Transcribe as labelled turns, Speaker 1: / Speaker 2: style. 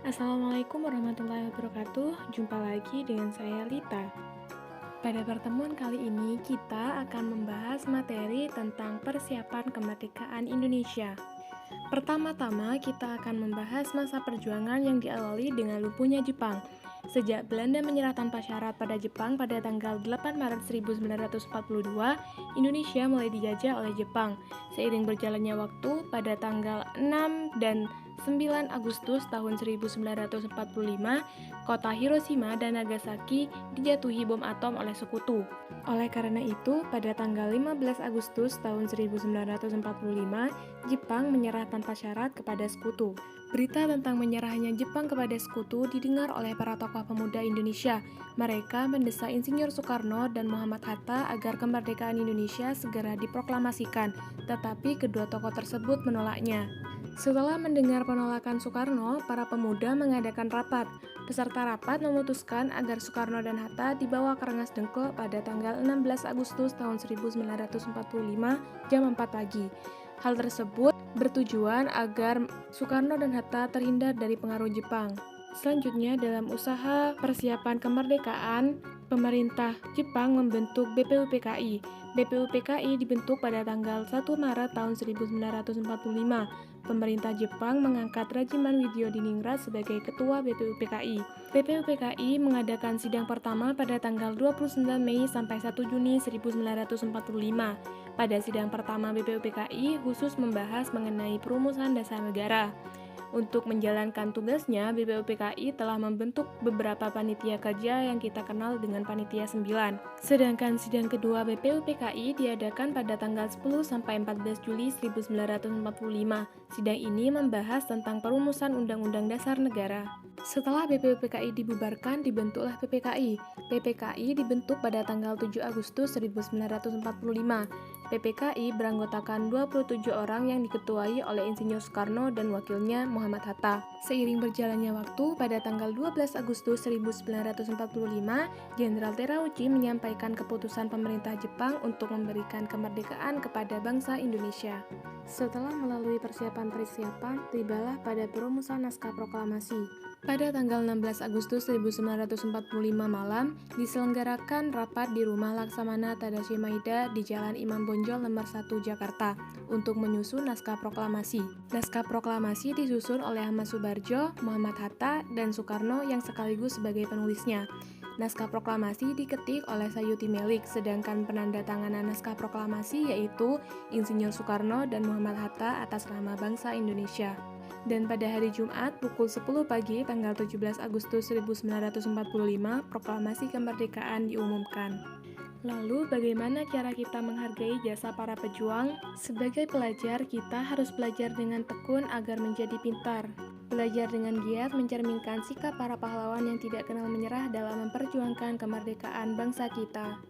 Speaker 1: Assalamualaikum warahmatullahi wabarakatuh. Jumpa lagi dengan saya Lita. Pada pertemuan kali ini kita akan membahas materi tentang persiapan kemerdekaan Indonesia. Pertama-tama kita akan membahas masa perjuangan yang diawali dengan lumpuhnya Jepang. Sejak Belanda menyerah tanpa syarat pada Jepang pada tanggal 8 Maret 1942, Indonesia mulai dijajah oleh Jepang. Seiring berjalannya waktu, pada tanggal 6 dan 9 Agustus tahun 1945, kota Hiroshima dan Nagasaki dijatuhi bom atom oleh sekutu. Oleh karena itu, pada tanggal 15 Agustus tahun 1945, Jepang menyerah tanpa syarat kepada sekutu. Berita tentang menyerahnya Jepang kepada sekutu didengar oleh para tokoh pemuda Indonesia. Mereka mendesak Insinyur Soekarno dan Muhammad Hatta agar kemerdekaan Indonesia segera diproklamasikan, tetapi kedua tokoh tersebut menolaknya. Setelah mendengar penolakan Soekarno, para pemuda mengadakan rapat. Peserta rapat memutuskan agar Soekarno dan Hatta dibawa ke Rengas Dengklok pada tanggal 16 Agustus tahun 1945 jam 4 pagi. Hal tersebut bertujuan agar Soekarno dan Hatta terhindar dari pengaruh Jepang. Selanjutnya, dalam usaha persiapan kemerdekaan, pemerintah Jepang membentuk BPUPKI. BPUPKI dibentuk pada tanggal 1 Maret tahun 1945. Pemerintah Jepang mengangkat Rajiman Widyodiningrat sebagai ketua BPUPKI. BPUPKI mengadakan sidang pertama pada tanggal 29 Mei sampai 1 Juni 1945. Pada sidang pertama BPUPKI khusus membahas mengenai perumusan dasar negara. Untuk menjalankan tugasnya, BPUPKI telah membentuk beberapa panitia kerja yang kita kenal dengan Panitia 9. Sedangkan sidang kedua BPUPKI diadakan pada tanggal 10 sampai 14 Juli 1945. Sidang ini membahas tentang perumusan Undang-Undang Dasar Negara. Setelah BPUPKI dibubarkan, dibentuklah PPKI. PPKI dibentuk pada tanggal 7 Agustus 1945. PPKI beranggotakan 27 orang yang diketuai oleh Insinyur Soekarno dan wakilnya Muhammad Hatta. Seiring berjalannya waktu, pada tanggal 12 Agustus 1945, Jenderal Terauchi menyampaikan keputusan pemerintah Jepang untuk memberikan kemerdekaan kepada bangsa Indonesia. Setelah melalui persiapan-persiapan, tibalah pada perumusan naskah proklamasi. Pada tanggal 16 Agustus 1945 malam, diselenggarakan rapat di Rumah Laksamana Tadashi Maeda di Jalan Imam Bonjol nomor 1 Jakarta untuk menyusun naskah proklamasi. Naskah proklamasi disusun oleh Ahmad Subarjo, Muhammad Hatta, dan Soekarno yang sekaligus sebagai penulisnya. Naskah proklamasi diketik oleh Sayuti Melik, sedangkan penanda tanganan naskah proklamasi yaitu Insinyur Soekarno dan Muhammad Hatta atas nama bangsa Indonesia. Dan pada hari Jumat pukul 10 pagi tanggal 17 Agustus 1945, proklamasi kemerdekaan diumumkan. Lalu bagaimana cara kita menghargai jasa para pejuang? Sebagai pelajar, kita harus belajar dengan tekun agar menjadi pintar. Belajar dengan giat mencerminkan sikap para pahlawan yang tidak kenal menyerah dalam memperjuangkan kemerdekaan bangsa kita.